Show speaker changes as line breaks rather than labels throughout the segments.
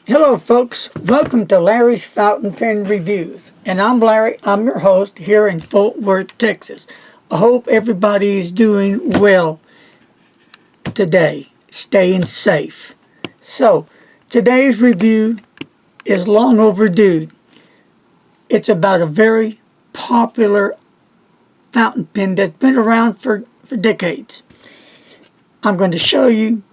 Hello folks, welcome to Larry's Fountain Pen Reviews. And I'm Larry, I'm your host here in Fort Worth, Texas. I hope everybody is doing well today, staying safe. So, today's review is long overdue. It's about a very popular fountain pen that's been around for decades. I'm going to show you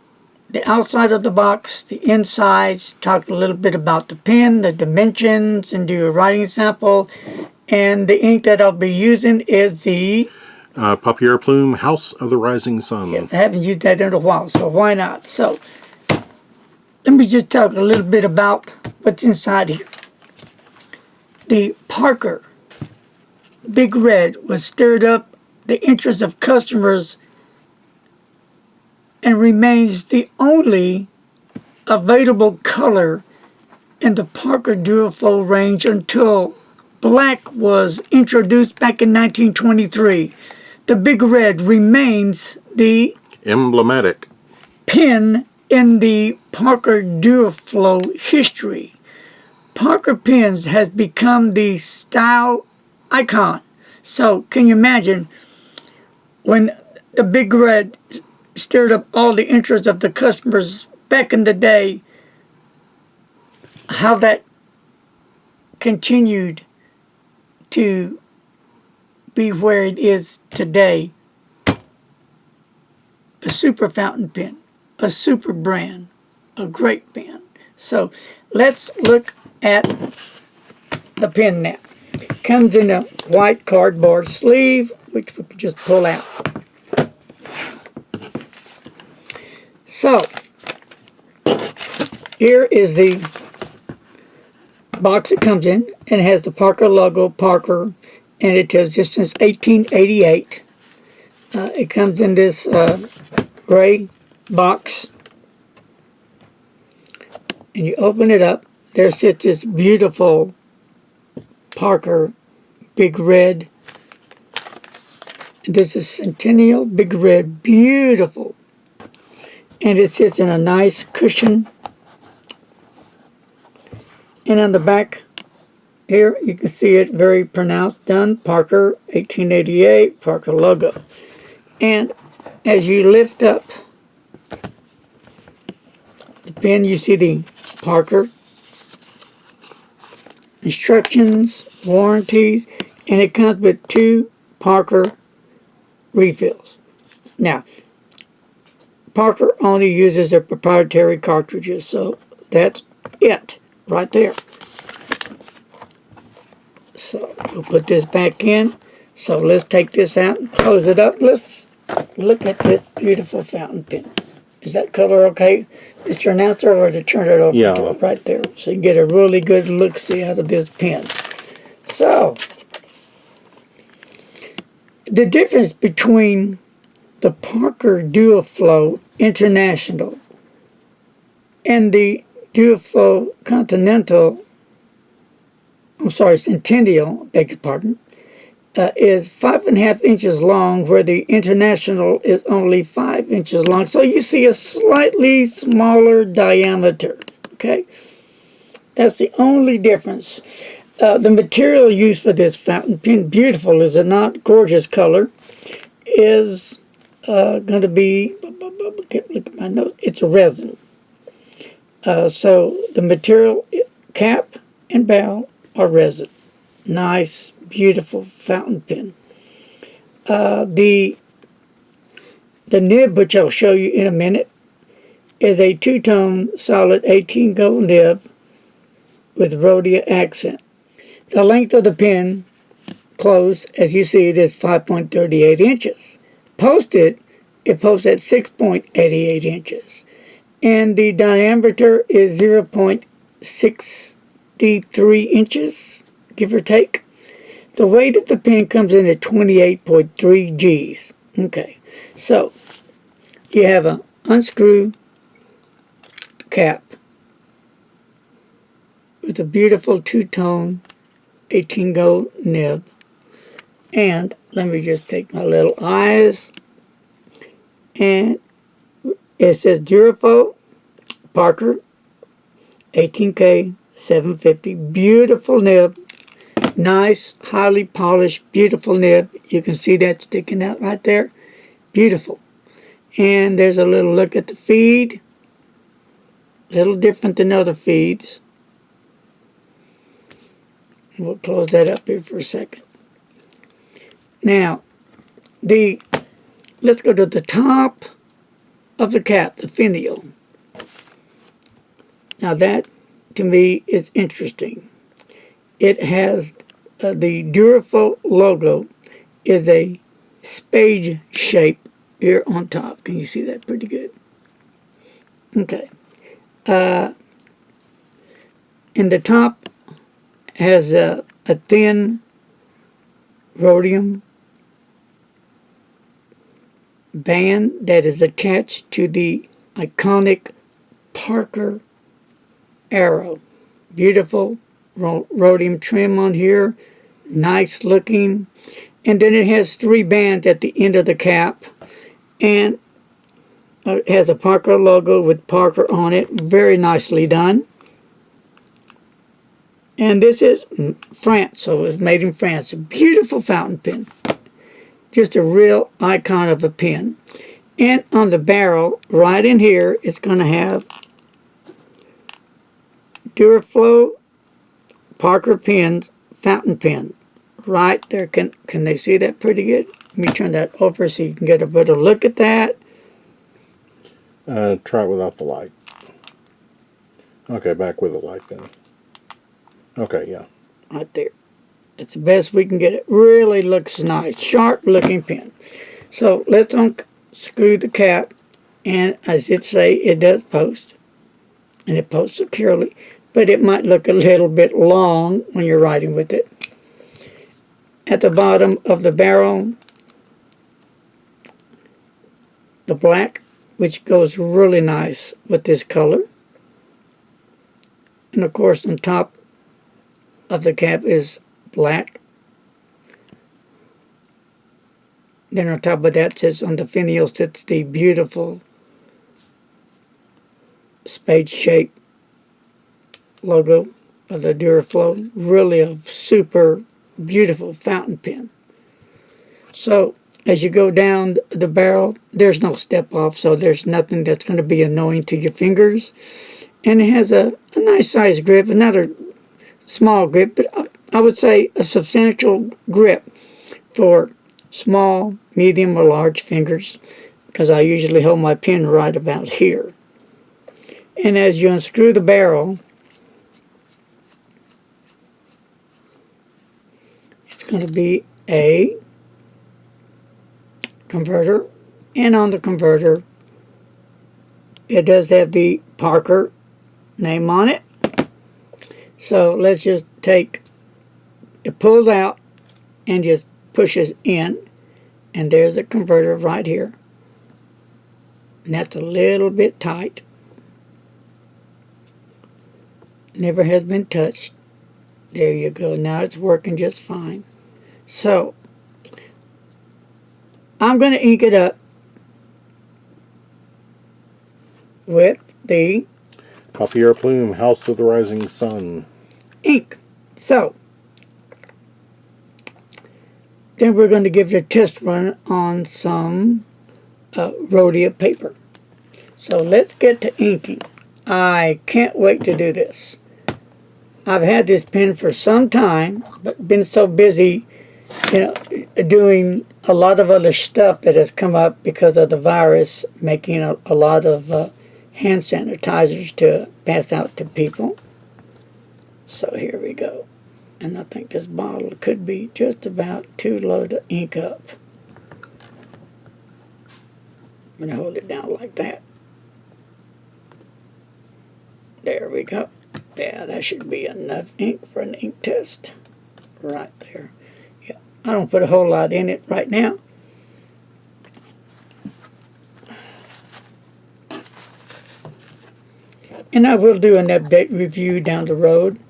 the outside of the box, the insides, talk a little bit about the pen, the dimensions, and do a writing sample. And the ink that I'll be using is the...
Papier Plume, House of the Rising Sun.
Yes, I haven't used that in a while, so why not? So, let me just talk a little bit about what's inside here. The Parker Big Red was stirred up the interest of customers and remains the only available color in the Parker Duofold range until black was introduced back in 1923. The Big Red remains the
emblematic
pen in the Parker Duofold history. Parker pens has become the style icon. So can you imagine when the Big Red stirred up all the interest of the customers back in the day, how that continued to be where it is today. A super fountain pen, a super brand, a great pen. So let's look at the pen now. Comes in a white cardboard sleeve, which we can just pull out. So here is the box it comes in, and it has the Parker logo, Parker, and it tells just since 1888. It comes in this gray box, and you open it up. There sits this beautiful Parker Big Red. This is Centennial Big Red, beautiful, and it sits in a nice cushion. And on the back here, you can see it very pronounced, done Parker 1888, Parker logo. And as you lift up the pen, you see the Parker instructions, warranties, and it comes with 2 Parker refills. Now, Parker only uses their proprietary cartridges, so that's it right there. So we'll put this back in. So let's take this out and close it up. Let's look at this beautiful fountain pen. Is that color okay, Mr. Announcer, or to turn it over to it right there so you can get a really good look-see out of this pen? So the difference between the Parker Duofold International and the Duofold Centennial, beg your pardon, is 5.5 inches long, where the International is only 5 inches long. So you see a slightly smaller diameter, okay? That's the only difference. The material used for this fountain pen, beautiful, is it not? Gorgeous color, is going to be, look at my notes, it's a resin. So the material, cap and barrel, are resin. Nice, beautiful fountain pen. The nib, which I'll show you in a minute, is a 2-tone solid 18 gold nib with rhodia accent. The length of the pen closed, as you see, it is 5.38 inches. Posted, it posts at 6.88 inches. And the diameter is 0.63 inches, give or take. The weight of the pen comes in at 28.3 G's. Okay, so you have an unscrew cap with a beautiful 2-tone 18 gold nib. And let me just take my little eyes, and it says Duofold Parker 18K 750. Beautiful nib. Nice, highly polished, beautiful nib. You can see that sticking out right there. Beautiful. And there's a little look at the feed. A little different than other feeds. We'll close that up here for a second. Now, let's go to the top of the cap, the finial. Now that, to me, is interesting. It has the Duofold logo is a spade shape here on top. Can you see that pretty good? Okay. And the top has a thin rhodium band that is attached to the iconic Parker arrow. Beautiful rhodium trim on here. Nice looking. And then it has 3 bands at the end of the cap. And it has a Parker logo with Parker on it. Very nicely done. And this is France, so it was made in France. A beautiful fountain pen. Just a real icon of a pen. And on the barrel, right in here, it's going to have Duofold Parker pens, fountain pen. Right there. Can they see that pretty good? Let me turn that over so you can get a better look at that.
Try it without the light. Okay, back with the light then. Okay, yeah.
Right there. It's the best we can get. It really looks nice. Sharp looking pen. So let's unscrew the cap. And as it say, it does post. And it posts securely. But it might look a little bit long when you're writing with it. At the bottom of the barrel, the black, which goes really nice with this color. And of course on top of the cap is black. Then on top of that sits, on the finial sits the beautiful spade shape logo of the Duofold. Really a super beautiful fountain pen. So as you go down the barrel, there's no step off, so there's nothing that's going to be annoying to your fingers. And it has a nice size grip, not a small grip, but I would say a substantial grip for small, medium, or large fingers, because I usually hold my pen right about here. And as you unscrew the barrel, it's going to be a converter, and on the converter it does have the Parker name on it. So let's just take it, pulls out and just pushes in, and there's a converter right here, and that's a little bit tight. Never has been touched. There you go. Now it's working just fine. So I'm going to ink it up with the
Papier Plume, House of the Rising Sun.
ink. So then we're going to give it a test run on some rhodia paper. So let's get to inking. I can't wait to do this. I've had this pen for some time, but been so busy, doing a lot of other stuff that has come up because of the virus, making a lot of hand sanitizers to pass out to people. So here we go. And I think this bottle could be just about too low to ink up. I'm going to hold it down like that. There we go. Yeah, that should be enough ink for an ink test. Right there. Yeah, I don't put a whole lot in it right now. And I will do an update review down the road.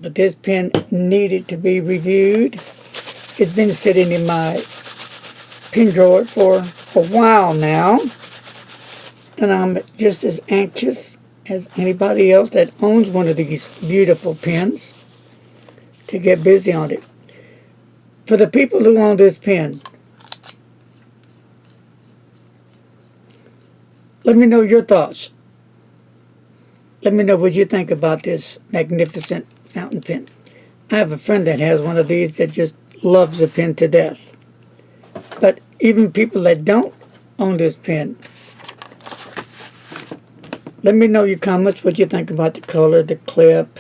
But this pen needed to be reviewed. It's been sitting in my pen drawer for a while now. And I'm just as anxious as anybody else that owns one of these beautiful pens to get busy on it. For the people who own this pen, let me know your thoughts. Let me know what you think about this magnificent fountain pen. I have a friend that has one of these that just loves the pen to death. But even people that don't own this pen, let me know your comments, what you think about the color, the clip,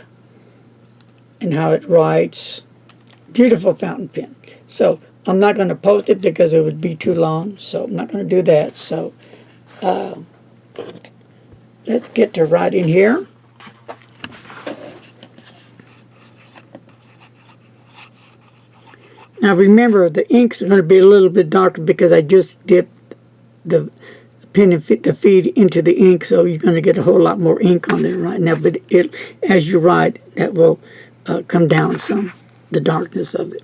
and how it writes. Beautiful fountain pen. So I'm not going to post it because it would be too long, so I'm not going to do that. So let's get to writing here. Now remember, the inks are going to be a little bit darker because I just dipped the pen and the feed into the ink, so you're going to get a whole lot more ink on there right now. But as you write, that will come down some, the darkness of it.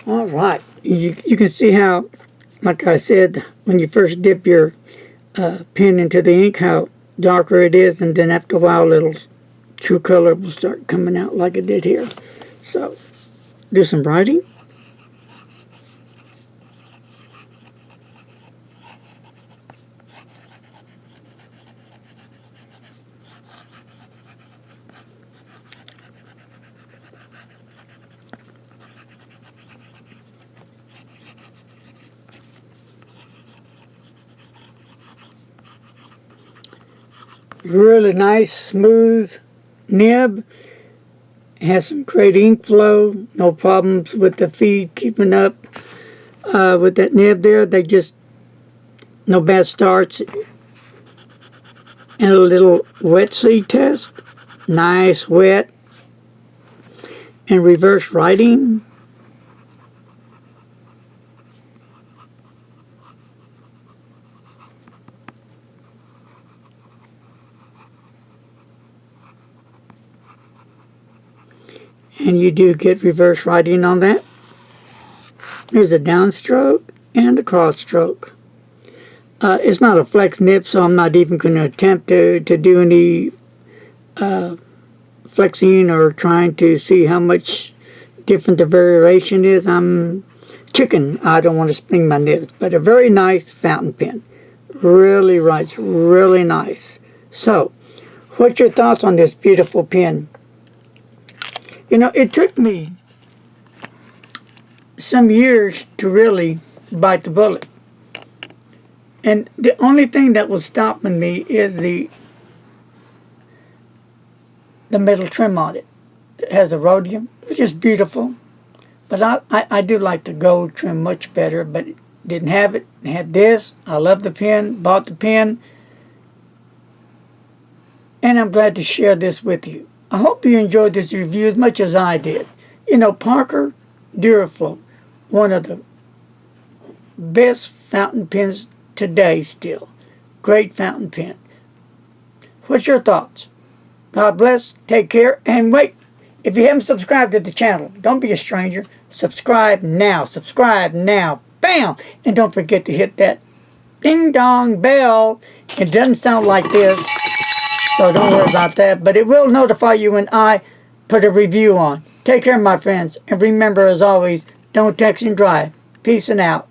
All right, you can see how, like I said, when you first dip your pen into the ink, how darker it is, and then after a while, little true color will start coming out like it did here. So, do some writing. Really nice, smooth nib. Has some great ink flow. No problems with the feed keeping up with that nib there. They just, no bad starts. And a little wet seed test. Nice, wet. And reverse writing. And you do get reverse writing on that. There's a downstroke and a cross stroke. It's not a flex nib, so I'm not even going to attempt to do any flexing or trying to see how much different the variation is. I'm chicken. I don't want to spring my nibs. But a very nice fountain pen. Really writes really nice. So, what's your thoughts on this beautiful pen? You know, it took me some years to really bite the bullet. And the only thing that was stopping me is the metal trim on it. It has the rhodium, which is beautiful. But I do like the gold trim much better, but it didn't have it. It had this. I love the pen, bought the pen. And I'm glad to share this with you. I hope you enjoyed this review as much as I did. You know, Parker Duofold, one of the best fountain pens today still. Great fountain pen. What's your thoughts? God bless, take care, and wait. If you haven't subscribed to the channel, don't be a stranger. Subscribe now. Subscribe now. Bam! And don't forget to hit that ding-dong bell. It doesn't sound like this, so don't worry about that. But it will notify you when I put a review on. Take care, my friends. And remember, as always, don't text and drive. Peace and out.